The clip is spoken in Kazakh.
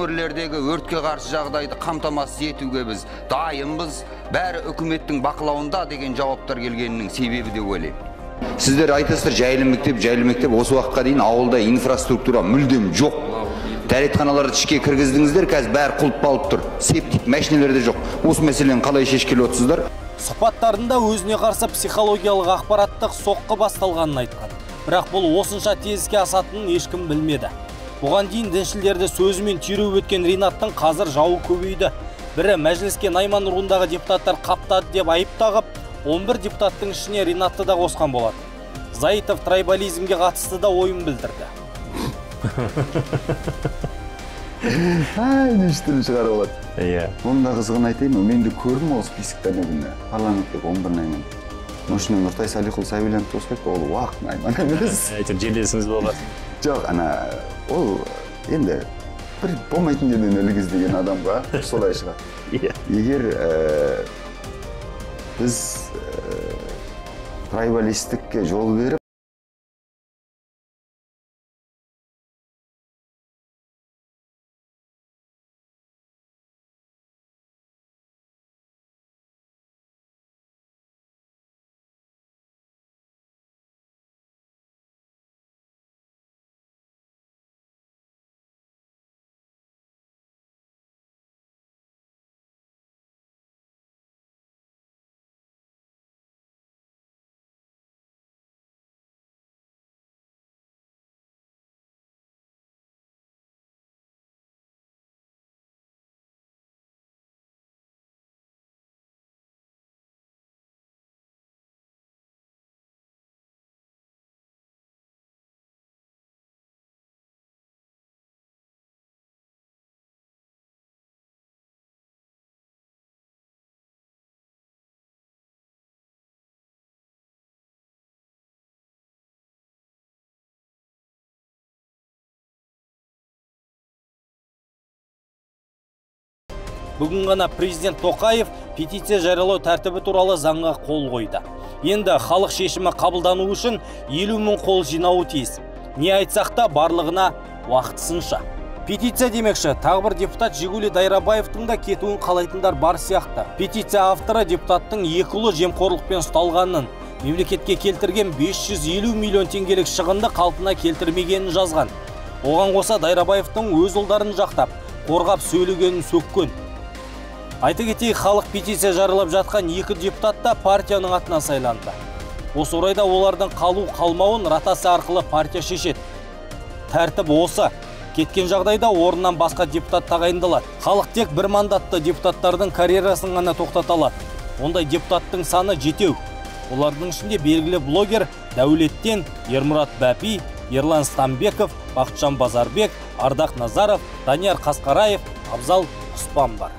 өңірлердегі өртке қарсы жағдайды қамтамасыз етуге біз дайынбыз, бәрі үкіметтің бақылауында деген жауаптар келгенінің себебі деп ойлаймын. Сіздер айтасыздар жайлы мектеп осы уақытқа дейін ауылда инфраструктура мүлдем жоқ. Дәретханаларды ішке кіргіздіңіздер, қазір бәрі құлыпталып тұр. Септик машиналар да жоқ. Осы мәселені қалай шешкелі отырсыздар? Сұхбаттарында өзіне қарсы психологиялық ақпараттық соққы басталғанын айтқан. Бірақ бұл осынша тезіске асатынын ешкім білмеді. Бұған дейін діншілдерді сөзімен түйреуіп өткен Ринаттың қазір жауы көбейді. Бірі мәжіліске Найман руындағы депутаттар қаптады деп айып тағып, 11 депутаттың ішіне Ринатты да қосқан болады. Заитов трайбализмге қатысты да ойын білдірді. Нештілі шығар болады. Онда қызығын айтайын, менді көрдім ол списіктен өбіне. Парламенттегі 11 Найман. Мұшының Нұртай Салихұл Сәбиленді тоспек, ол уақыт Найман емес. Әйтір жерлесіңіз болғасын. Жоқ, ол енді бір болмайтын жерден өлігіз деген адамға солай шығар. Егер біз трайбалистікке жол беріп, Бүгін ғана президент Тоқаев петиция жариялау тәртібі туралы заңға қол қойды. Енді халық шешімі қабылдану үшін 50 мың қол жинауы тиіс. Не айтсақ та барлығына уақытысынша. Петиция демекші, тағы бір депутат Жигули Дайрабаевтың да кетуін қалайтындар бар сияқты. Петиция авторы депутаттың 2 ұлы жемқорлықпен ұсталғанын, мемлекетке келтірген 550 миллион теңгелік шығынды қалпына келтірмегенін жазған. Оған қоса Дайрабаевтың өз ұлдарын жақтап, қорғап сөйлегенін сөккен. Айта кетейік, халық петиция жариялап жатқан 2 депутат та партияның атынан сайланды. Осы орайда олардың қалу-қалмауын ротация арқылы партия шешеді. Тәртіп осы. Кеткен жағдайда орнынан басқа депутат тағайындалады. Халық тек бір мандатты депутаттардың карьерасын ғана тоқтата алады. Ондай депутаттың саны 7. Олардың ішінде белгілі блогер Дәулеттен, Ермұрат Бәпи, Ерлан Стамбеков, Бақытжан Базарбек, Ардақ Назаров, Данияр Қасқараев, Абзал Құспан бар.